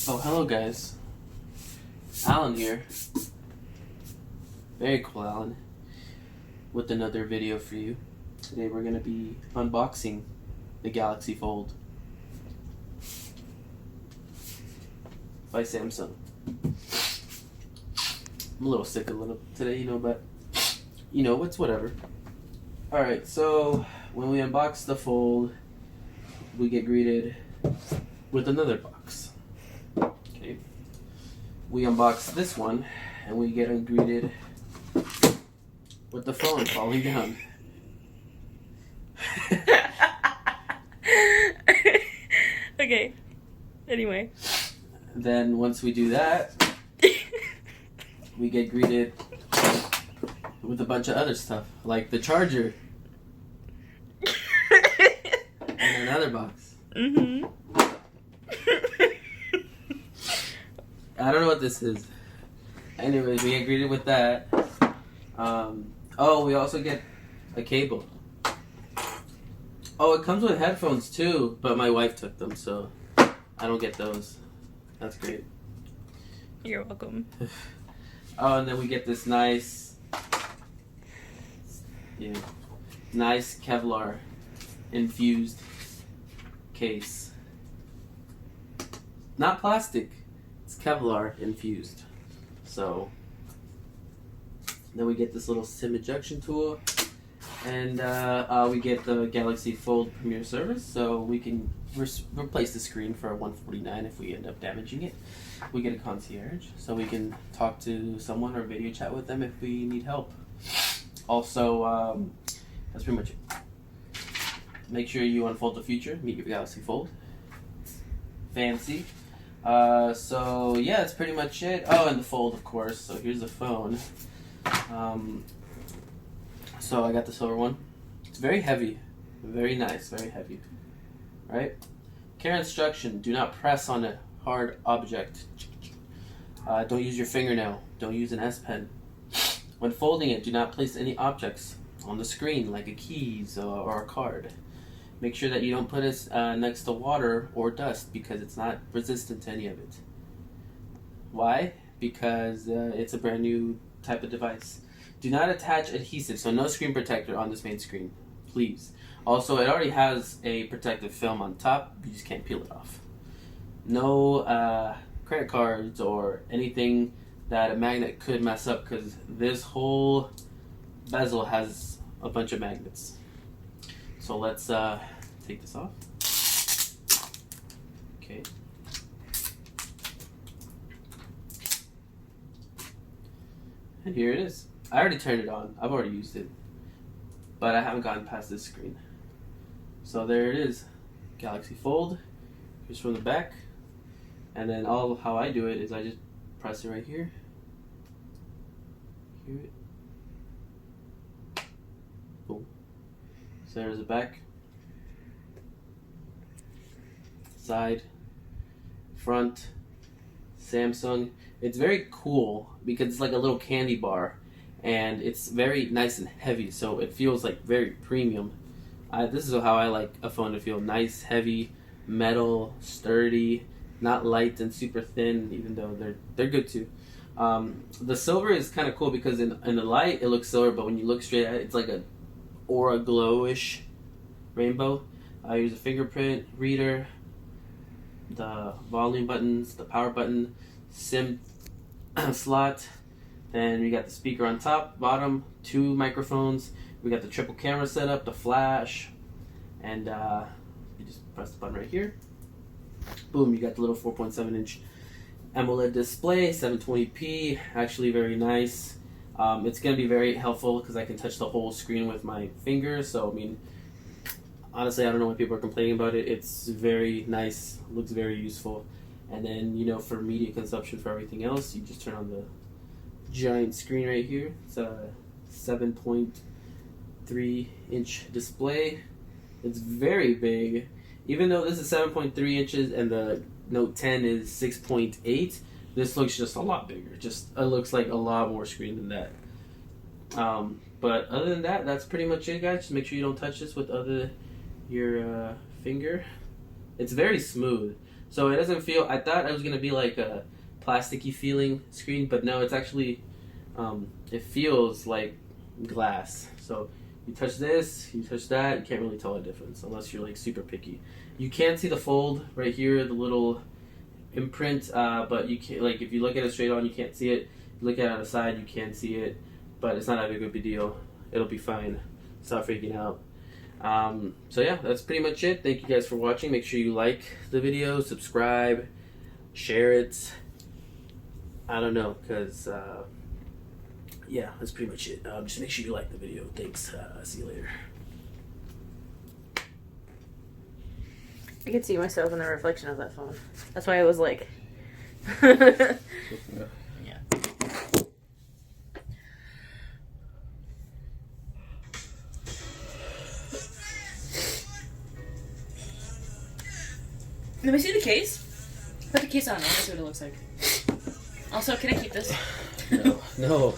Oh, hello guys. Alan here. Very cool, Alan. With another video for you. Today we're going to be unboxing the Galaxy Fold by Samsung. I'm a little sick today, but it's whatever. Alright, so when we unbox the Fold, we get greeted with another box. Okay. We unbox this one and we get greeted with the phone falling down. Okay. Anyway. Then once we do that, we get greeted with a bunch of other stuff, like the charger and another box. Mm-hmm. I don't know what this is. Anyways, we get greeted with that. We also get a cable. Oh, it comes with headphones too, but my wife took them, so I don't get those. That's great. You're welcome. Oh, and then we get this nice Kevlar infused case. Not plastic, it's Kevlar infused. So then we get this little SIM ejection tool, and we get the Galaxy Fold Premier Service, so we can replace the screen for $149 if we end up damaging it. We get a concierge, so we can talk to someone or video chat with them if we need help. Also, that's pretty much it. Make sure you unfold the future, meet your Galaxy Fold. Fancy. So yeah, that's pretty much it. Oh, and the Fold, of course. So here's the phone. So I got the silver one. It's very heavy. Very nice, very heavy. Right? Care instruction, do not press on a hard object. Don't use your fingernail. Don't use an S Pen. When folding it, do not place any objects on the screen, like a keys or a card. Make sure that you don't put it next to water or dust, because it's not resistant to any of it. Why? Because it's a brand new type of device. Do not attach adhesive, so no screen protector on this main screen, please. Also, it already has a protective film on top, you just can't peel it off. No credit cards or anything that a magnet could mess up, because this whole bezel has a bunch of magnets. So let's take this off. Okay. And here it is. I already turned it on. I've already used it. But I haven't gotten past this screen. So there it is. Galaxy Fold. Here's from the back. And then how I do it is I just press it right here. Hear it? Boom. So there's the back, side, front, Samsung. It's very cool because it's like a little candy bar, and it's very nice and heavy, so it feels like very premium. This is how I like a phone to feel: nice, heavy, metal, sturdy, not light and super thin, even though they're good too. The silver is kind of cool because in the light it looks silver, but when you look straight at it, it's like a aura glow-ish rainbow. Here's a fingerprint reader, the volume buttons, the power button, SIM slot. Then we got the speaker on top, bottom, 2 microphones. We got the triple camera setup, the flash, and you just press the button right here. Boom, you got the little 4.7-inch AMOLED display, 720p, actually very nice. It's going to be very helpful because I can touch the whole screen with my fingers. So, I mean, honestly, I don't know why people are complaining about it. It's very nice, looks very useful. And then, for media consumption, for everything else, you just turn on the giant screen right here. It's a 7.3-inch display. It's very big. Even though this is 7.3 inches and the Note 10 is 6.8, this looks just a lot bigger. It looks like a lot more screen than that. But other than that, that's pretty much it, guys. Just make sure you don't touch this with your finger. It's very smooth. So it doesn't feel. I thought it was gonna be like a plasticky feeling screen, but no, it's actually. It feels like glass. So you touch this, you touch that, you can't really tell a difference unless you're like super picky. You can see the fold right here, the little imprint, but you can't. Like if you look at it straight on, you can't see it. If you look at it on the side, you can see it, but it's not that big of a deal. It'll be fine. Stop freaking out. So yeah, that's pretty much it. Thank you guys for watching. Make sure you like the video, subscribe, share it. I don't know, cause yeah, that's pretty much it. Just make sure you like the video. Thanks. See you later. I could see myself in the reflection of that phone. That's why I was like. Yeah. Let me see the case. Put the case on. I want to see what it looks like. Also, can I keep this? No, no.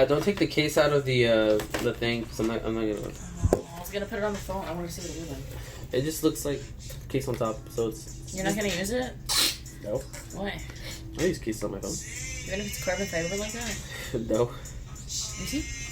Don't take the case out of the thing, because I'm not gonna. I was gonna put it on the phone. I want to see what it looks like. It just looks like case on top, so it's. You're not gonna use it? No. Why? I use cases on my phone. Even if it's carbon fiber like that? No. You see?